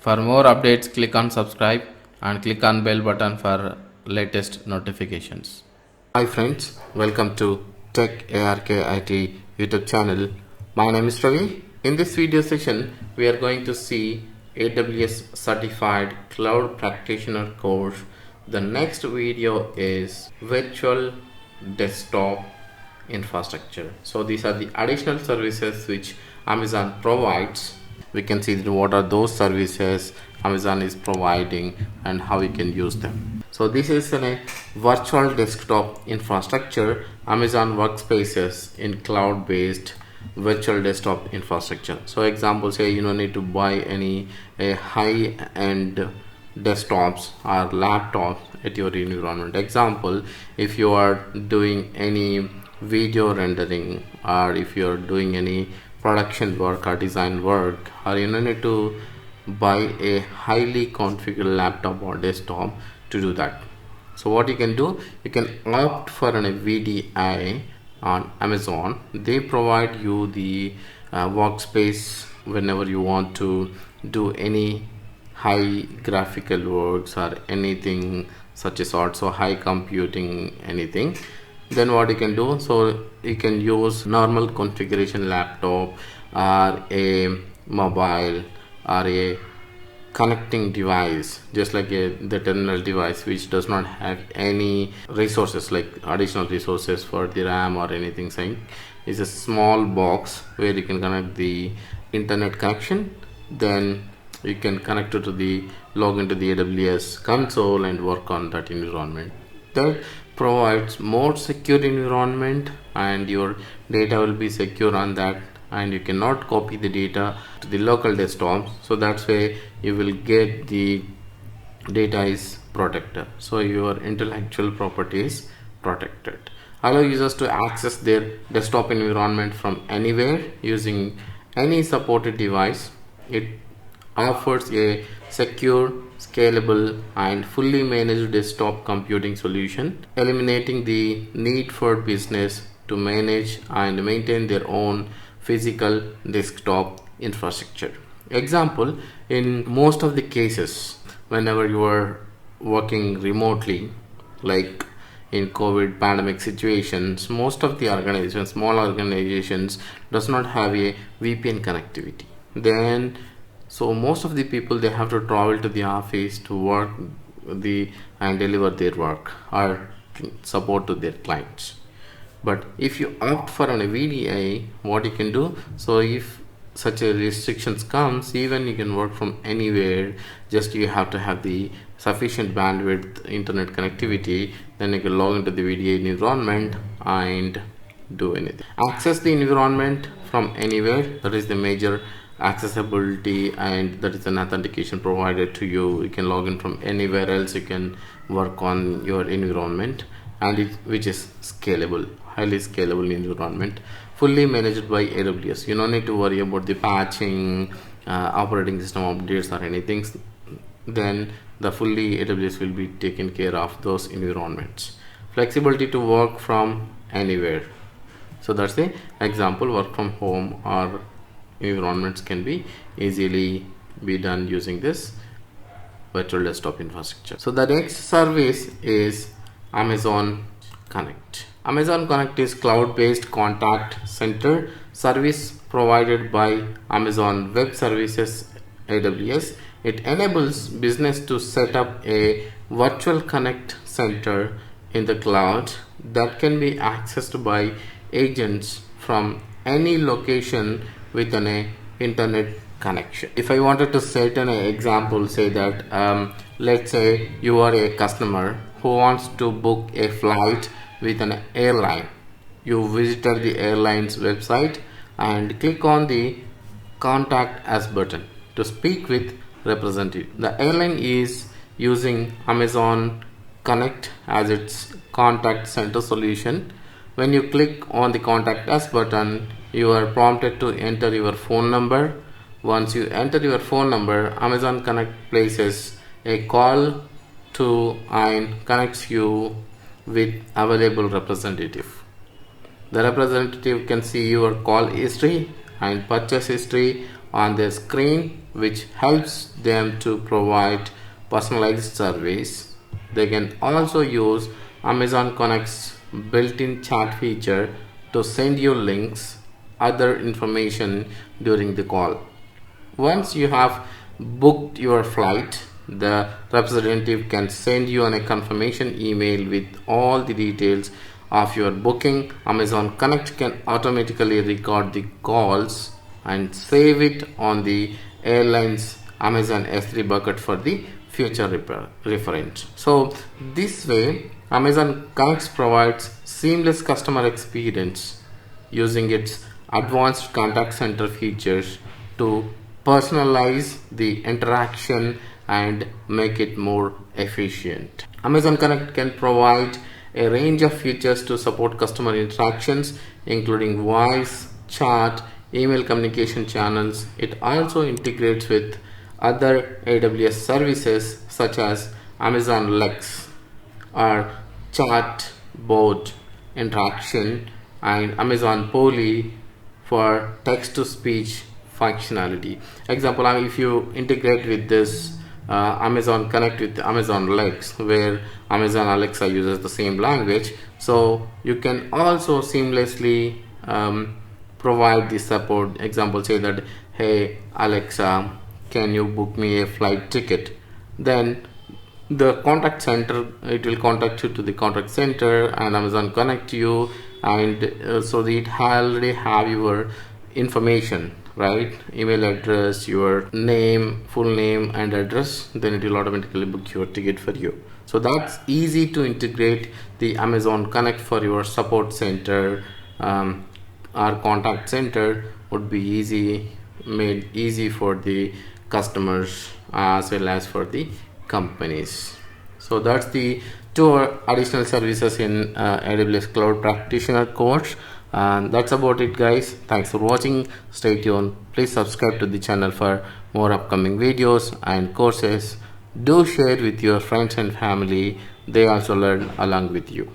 For more updates, click on subscribe and click on bell button for latest notifications. Hi friends, welcome to techarkit YouTube channel. My name is Ravi. In this video session, we are going to see AWS Certified Cloud Practitioner course. The next video is Virtual Desktop Infrastructure. So these are the additional services which Amazon provides. We can see what are those services Amazon is providing and how we can use them. So this is a virtual desktop infrastructure, Amazon workspaces in cloud-based virtual desktop infrastructure. So example, say you don't need to buy any high-end desktops or laptops at your environment. Example, if you are doing any video rendering, or if you are doing any production work or design work, or you don't need to buy a highly configured laptop or desktop to do that. So what you can do, you can opt for an VDI on Amazon. They provide you the workspace whenever you want to do any high graphical works or anything such as also high computing anything. Then what you can do, so you can use normal configuration laptop or a mobile or a connecting device, just like the terminal device, which does not have any resources like additional resources for the RAM or anything. Saying is a small box where you can connect the internet connection. Then you can connect it to the log into the AWS console and work on that environment. That provides more secure environment, and your data will be secure on that, and you cannot copy the data to the local desktop. So that's why you will get the data is protected, so your intellectual property is protected. Allow users to access their desktop environment from anywhere using any supported device. It offers a secure, scalable and fully managed desktop computing solution, eliminating the need for business to manage and maintain their own physical desktop infrastructure. Example, in most of the cases, whenever you are working remotely, like in COVID pandemic situations, most of the organizations, small organizations, does not have a VPN connectivity. Then so most of the people, they have to travel to the office to work and deliver their work or support to their clients. But if you opt for an VDI, what you can do, so if such a restrictions comes, even you can work from anywhere, just you have to have the sufficient bandwidth internet connectivity. Then you can log into the VDI environment and do anything. Access the environment from anywhere, that is the major accessibility, and that is an authentication provided to you. You can log in from anywhere else, you can work on your environment, and which is scalable, highly scalable environment, fully managed by AWS. You don't need to worry about the patching, operating system updates or anything. Then the fully AWS will be taken care of those environments. Flexibility to work from anywhere, so that's the example. Work from home or environments can be easily be done using this virtual desktop infrastructure. So the next service is Amazon Connect. Amazon Connect is cloud-based contact center service provided by Amazon Web Services AWS. It enables business to set up a virtual connect center in the cloud that can be accessed by agents from any location with an internet connection. If I wanted to set an example, say that let's say you are a customer who wants to book a flight with an airline. You visited the airline's website and click on the contact us button to speak with representative. The airline is using Amazon Connect as its contact center solution. When you click on the contact us button, you are prompted to enter your phone number. Once you enter your phone number, Amazon Connect places a call to and connects you with available representative. The representative can see your call history and purchase history on their screen, which helps them to provide personalized service. They can also use Amazon Connect's built-in chat feature to send you links, other information during the call. Once you have booked your flight, the representative can send you a confirmation email with all the details of your booking. Amazon Connect can automatically record the calls and save it on the airline's Amazon S3 bucket for the future reference. So this way, Amazon Connect provides seamless customer experience using its advanced contact center features to personalize the interaction and make it more efficient. Amazon Connect can provide a range of features to support customer interactions, including voice, chat, email communication channels. It also integrates with other AWS services such as Amazon Lex or chatbot interaction and Amazon Polly for text-to-speech functionality. Example, if you integrate with this Amazon Connect with Amazon Lex, where Amazon Alexa uses the same language, so you can also seamlessly provide the support. Example, say that, hey Alexa, can you book me a flight ticket? Then the contact center, it will contact you to the contact center and Amazon connect you, and so it already have your information, right? Email address, your name, full name and address, then it will automatically book your ticket for you. So that's easy to integrate the Amazon Connect for your support center. Our contact center would be made easy for the customers as well as for the companies. So that's the two additional services in AWS Cloud Practitioner course, and that's about it, guys. Thanks for watching. Stay tuned. Please subscribe to the channel for more upcoming videos and courses. Do share with your friends and family. They also learn along with you.